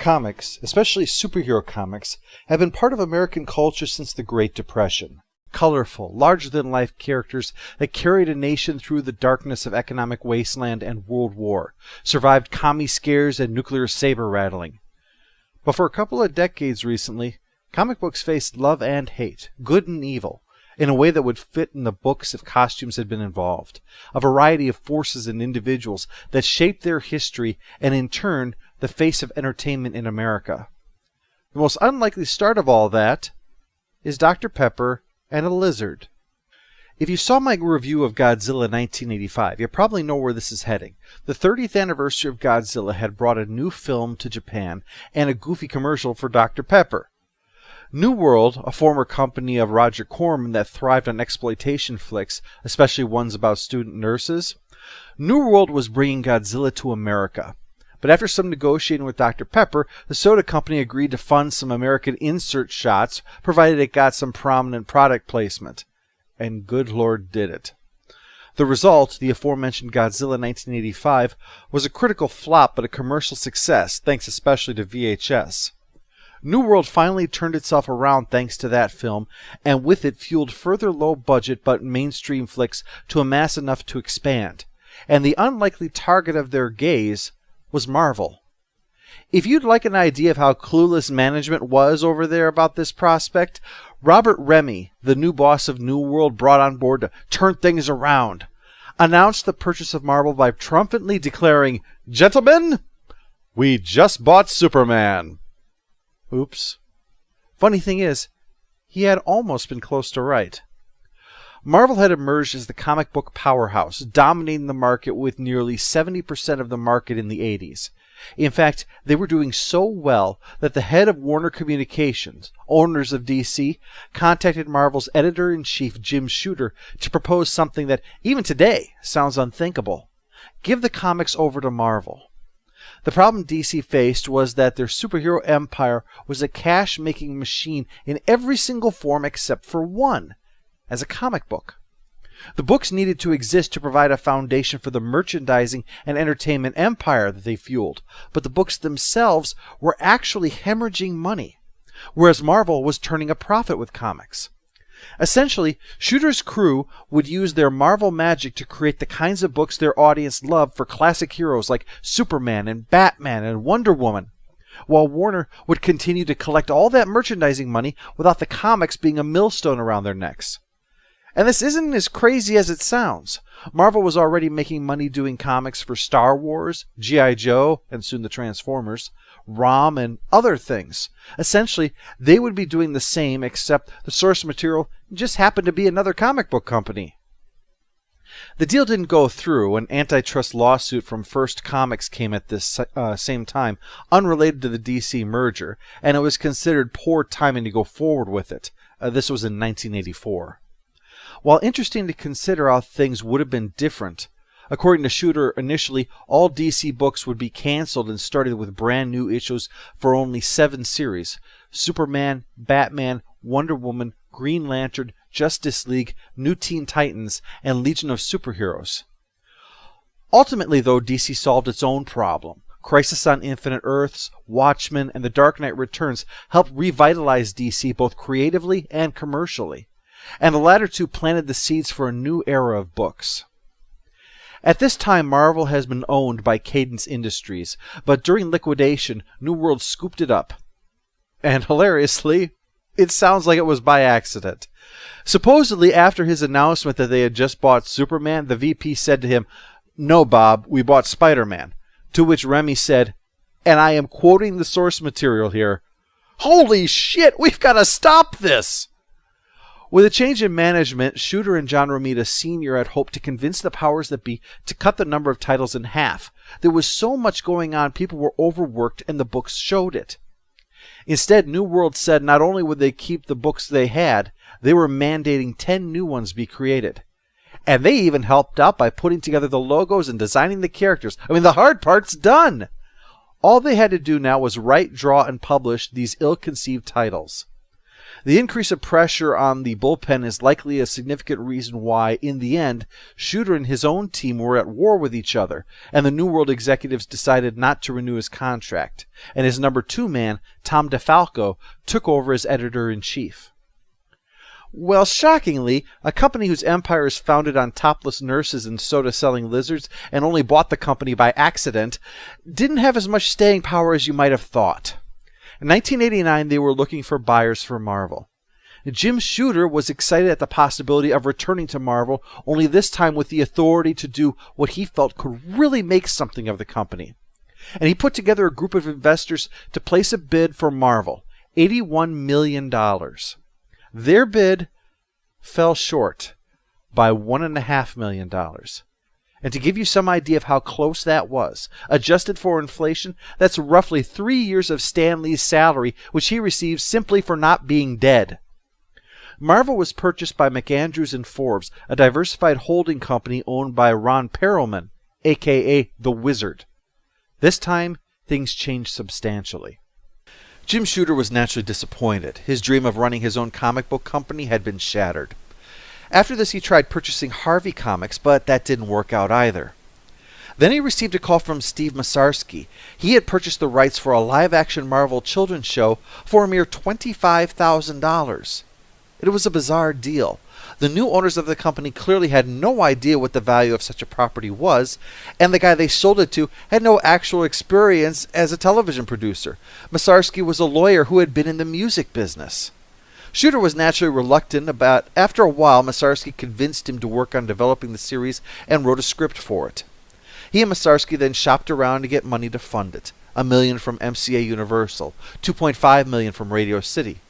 Comics, especially superhero comics, have been part of American culture since the Great Depression. Colorful, larger-than-life characters that carried a nation through the darkness of economic wasteland and World War, survived commie scares and nuclear saber-rattling. But for a couple of decades recently, comic books faced love and hate, good and evil, in a way that would fit in the books if costumes had been involved. A variety of forces and individuals that shaped their history and in turn the face of entertainment in America. The most unlikely start of all that is Dr. Pepper and a lizard. If you saw my review of Godzilla 1985, you probably know where this is heading. The 30th anniversary of Godzilla had brought a new film to Japan and a goofy commercial for Dr. Pepper. New World, a former company of Roger Corman that thrived on exploitation flicks, especially ones about student nurses, New World was bringing Godzilla to America. But after some negotiating with Dr. Pepper, the soda company agreed to fund some American insert shots, provided it got some prominent product placement. And good Lord did it. The result, the aforementioned Godzilla 1985, was a critical flop but a commercial success, thanks especially to VHS. New World finally turned itself around thanks to that film, and with it fueled further low-budget but mainstream flicks to amass enough to expand. And the unlikely target of their gaze was Marvel. If you'd like an idea of how clueless management was over there about this prospect, Robert Remy, the new boss of New World brought on board to turn things around, announced the purchase of Marvel by triumphantly declaring, "Gentlemen, we just bought Superman." Oops. Funny thing is, he had almost been close to right. Marvel had emerged as the comic book powerhouse, dominating the market with nearly 70% of the market in the 80s. In fact, they were doing so well that the head of Warner Communications, owners of DC, contacted Marvel's editor-in-chief Jim Shooter to propose something that, even today, sounds unthinkable. Give the comics over to Marvel. The problem DC faced was that their superhero empire was a cash-making machine in every single form except for one, as a comic book. The books needed to exist to provide a foundation for the merchandising and entertainment empire that they fueled, but the books themselves were actually hemorrhaging money, whereas Marvel was turning a profit with comics. Essentially, Shooter's crew would use their Marvel magic to create the kinds of books their audience loved for classic heroes like Superman and Batman and Wonder Woman, while Warner would continue to collect all that merchandising money without the comics being a millstone around their necks. And this isn't as crazy as it sounds. Marvel was already making money doing comics for Star Wars, G.I. Joe, and soon the Transformers, ROM, and other things. Essentially, they would be doing the same, except the source material just happened to be another comic book company. The deal didn't go through. An antitrust lawsuit from First Comics came at this same time, unrelated to the DC merger, and it was considered poor timing to go forward with it. This was in 1984. While interesting to consider how things would have been different, according to Shooter, initially all DC books would be canceled and started with brand new issues for only 7 series: Superman, Batman, Wonder Woman, Green Lantern, Justice League, New Teen Titans, and Legion of Superheroes. Ultimately, though, DC solved its own problem. Crisis on Infinite Earths, Watchmen, and The Dark Knight Returns helped revitalize DC both creatively and commercially, and the latter two planted the seeds for a new era of books. At this time, Marvel has been owned by Cadence Industries, but during liquidation, New World scooped it up. And hilariously, it sounds like it was by accident. Supposedly, after his announcement that they had just bought Superman, the VP said to him, "No, Bob, we bought Spider-Man." To which Remy said, and I am quoting the source material here, "Holy shit, we've got to stop this!" With a change in management, Shooter and John Romita Sr. had hoped to convince the powers that be to cut the number of titles in half. There was so much going on, people were overworked, and the books showed it. Instead, New World said not only would they keep the books they had, they were mandating 10 new ones be created. And they even helped out by putting together the logos and designing the characters. I mean, the hard part's done! All they had to do now was write, draw, and publish these ill-conceived titles. The increase of pressure on the bullpen is likely a significant reason why, in the end, Shooter and his own team were at war with each other, and the New World executives decided not to renew his contract, and his number 2 man, Tom DeFalco, took over as editor-in-chief. Well, shockingly, a company whose empire is founded on topless nurses and soda-selling lizards and only bought the company by accident, didn't have as much staying power as you might have thought. In 1989, they were looking for buyers for Marvel. Jim Shooter was excited at the possibility of returning to Marvel, only this time with the authority to do what he felt could really make something of the company. And he put together a group of investors to place a bid for Marvel, $81 million. Their bid fell short by $1.5 million. And to give you some idea of how close that was, adjusted for inflation, that's roughly 3 years of Stan Lee's salary, which he received simply for not being dead. Marvel was purchased by McAndrews and Forbes, a diversified holding company owned by Ron Perelman, a.k.a. The Wizard. This time, things changed substantially. Jim Shooter was naturally disappointed. His dream of running his own comic book company had been shattered. After this, he tried purchasing Harvey Comics, but that didn't work out either. Then he received a call from Steve Masarski. He had purchased the rights for a live-action Marvel children's show for a mere $25,000. It was a bizarre deal. The new owners of the company clearly had no idea what the value of such a property was, and the guy they sold it to had no actual experience as a television producer. Masarski was a lawyer who had been in the music business. Shooter was naturally reluctant, but after a while, Masarski convinced him to work on developing the series and wrote a script for it. He and Masarski then shopped around to get money to fund it. $1 million from MCA Universal, $2.5 million from Radio City.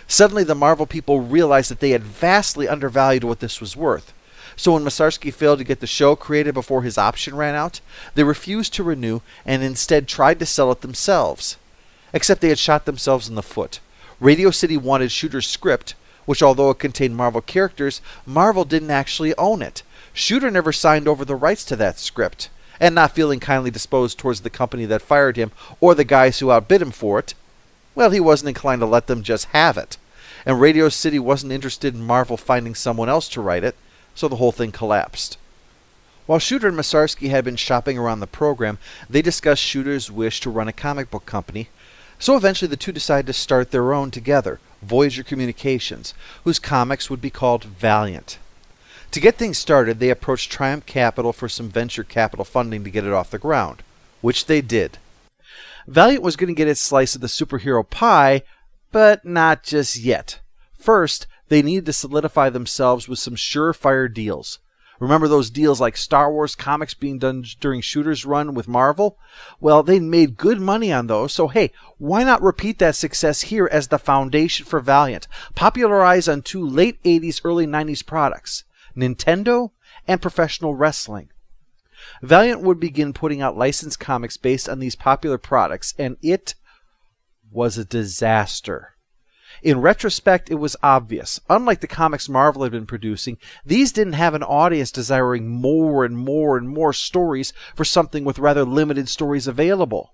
Suddenly, the Marvel people realized that they had vastly undervalued what this was worth. So when Masarski failed to get the show created before his option ran out, they refused to renew and instead tried to sell it themselves. Except they had shot themselves in the foot. Radio City wanted Shooter's script, which although it contained Marvel characters, Marvel didn't actually own it. Shooter never signed over the rights to that script, and not feeling kindly disposed towards the company that fired him or the guys who outbid him for it, well, he wasn't inclined to let them just have it. And Radio City wasn't interested in Marvel finding someone else to write it, so the whole thing collapsed. While Shooter and Masarski had been shopping around the program, they discussed Shooter's wish to run a comic book company. So eventually the two decided to start their own together, Voyager Communications, whose comics would be called Valiant. To get things started, they approached Triumph Capital for some venture capital funding to get it off the ground, which they did. Valiant was going to get its slice of the superhero pie, but not just yet. First, they needed to solidify themselves with some surefire deals. Remember those deals like Star Wars comics being done during Shooter's run with Marvel? Well, they made good money on those, so hey, why not repeat that success here as the foundation for Valiant, popularized on two late 80s, early 90s products, Nintendo and professional wrestling. Valiant would begin putting out licensed comics based on these popular products, and it was a disaster. In retrospect, it was obvious. Unlike the comics Marvel had been producing, these didn't have an audience desiring more and more and more stories for something with rather limited stories available.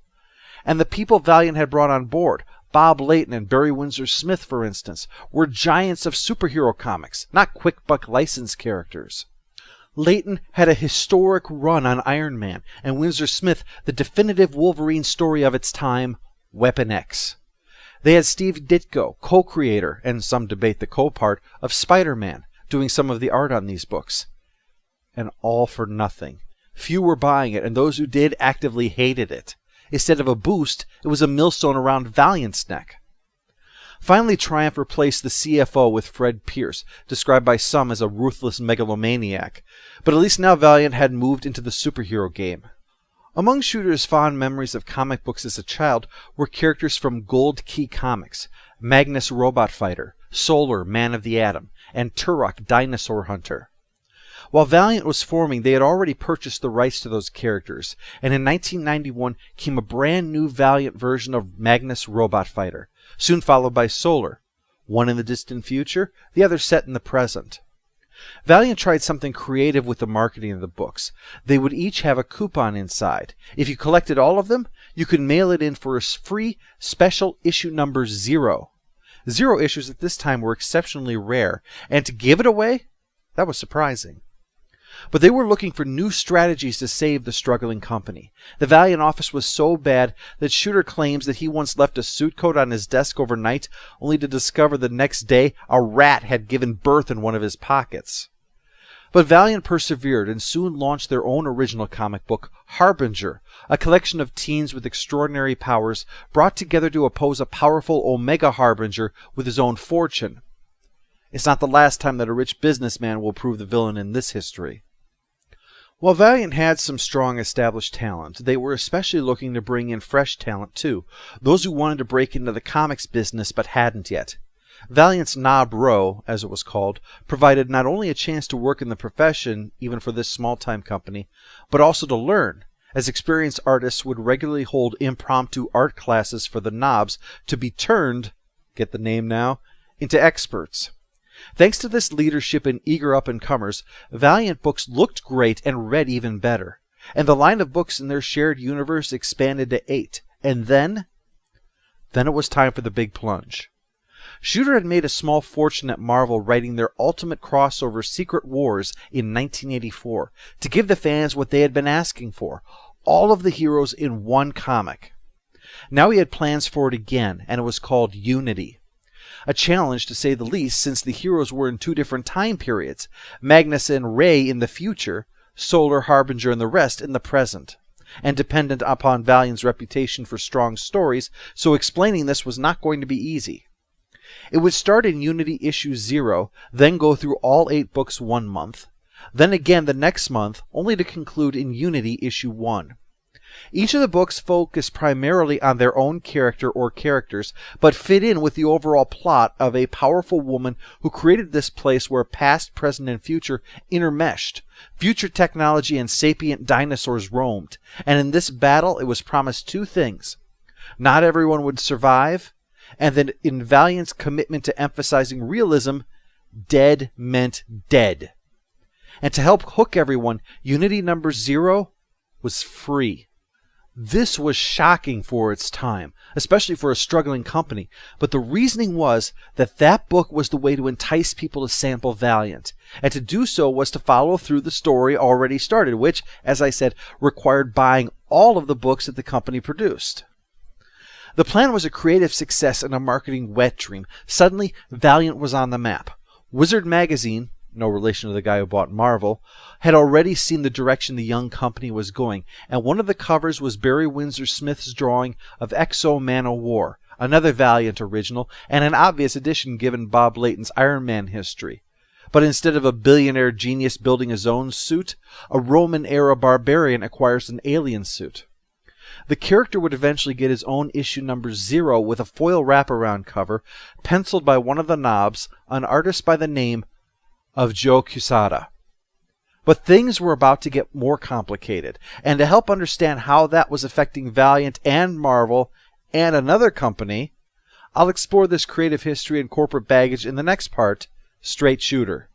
And the people Valiant had brought on board, Bob Layton and Barry Windsor-Smith, for instance, were giants of superhero comics, not quick-buck licensed characters. Layton had a historic run on Iron Man, and Windsor-Smith the definitive Wolverine story of its time, Weapon X. They had Steve Ditko, co-creator, and some debate the co-part, of Spider-Man, doing some of the art on these books. And all for nothing. Few were buying it, and those who did actively hated it. Instead of a boost, it was a millstone around Valiant's neck. Finally, Triumph replaced the CFO with Fred Pierce, described by some as a ruthless megalomaniac. But at least now Valiant had moved into the superhero game. Among Shooter's fond memories of comic books as a child were characters from Gold Key Comics, Magnus Robot Fighter, Solar Man of the Atom, and Turok Dinosaur Hunter. While Valiant was forming, they had already purchased the rights to those characters, and in 1991 came a brand new Valiant version of Magnus Robot Fighter, soon followed by Solar, one in the distant future, the other set in the present. Valiant tried something creative with the marketing of the books. They would each have a coupon inside. If you collected all of them, you could mail it in for a free special issue number 0. Zero issues at this time were exceptionally rare, and to give it away? That was surprising. But they were looking for new strategies to save the struggling company. The Valiant office was so bad that Shooter claims that he once left a suit coat on his desk overnight, only to discover the next day a rat had given birth in one of his pockets. But Valiant persevered and soon launched their own original comic book, Harbinger, a collection of teens with extraordinary powers brought together to oppose a powerful Omega Harbinger with his own fortune. It's not the last time that a rich businessman will prove the villain in this history. While Valiant had some strong established talent, they were especially looking to bring in fresh talent too, those who wanted to break into the comics business but hadn't yet. Valiant's Knob Row, as it was called, provided not only a chance to work in the profession, even for this small-time company, but also to learn, as experienced artists would regularly hold impromptu art classes for the knobs to be turned, get the name now, into experts. Thanks to this leadership and eager up-and-comers, Valiant books looked great and read even better, and the line of books in their shared universe expanded to 8, and then it was time for the big plunge. Shooter had made a small fortune at Marvel writing their ultimate crossover Secret Wars in 1984 to give the fans what they had been asking for, all of the heroes in one comic. Now he had plans for it again, and it was called Unity. A challenge to say the least, since the heroes were in 2 different time periods, Magnus and Ray in the future, Solar, Harbinger, and the rest in the present, and dependent upon Valiant's reputation for strong stories, so explaining this was not going to be easy. It would start in Unity issue 0, then go through all 8 books one month, then again the next month, only to conclude in Unity issue 1. Each of the books focus primarily on their own character or characters, but fit in with the overall plot of a powerful woman who created this place where past, present, and future intermeshed. Future technology and sapient dinosaurs roamed, and in this battle it was promised 2 things. Not everyone would survive, and that in Valiant's commitment to emphasizing realism, dead meant dead. And to help hook everyone, Unity number 0 was free. This was shocking for its time, especially for a struggling company, but the reasoning was that that book was the way to entice people to sample Valiant, and to do so was to follow through the story already started, which, as I said, required buying all of the books that the company produced. The plan was a creative success and a marketing wet dream. Suddenly, Valiant was on the map. Wizard magazine, no relation to the guy who bought Marvel, had already seen the direction the young company was going, and one of the covers was Barry Windsor-Smith's drawing of Exo Man-O-War, another Valiant original, and an obvious addition given Bob Layton's Iron Man history. But instead of a billionaire genius building his own suit, a Roman-era barbarian acquires an alien suit. The character would eventually get his own issue number 0 with a foil wraparound cover, penciled by one of the knobs, an artist by the name of Joe Quesada. But things were about to get more complicated, and to help understand how that was affecting Valiant and Marvel and another company, I'll explore this creative history and corporate baggage in the next part, Straight Shooter.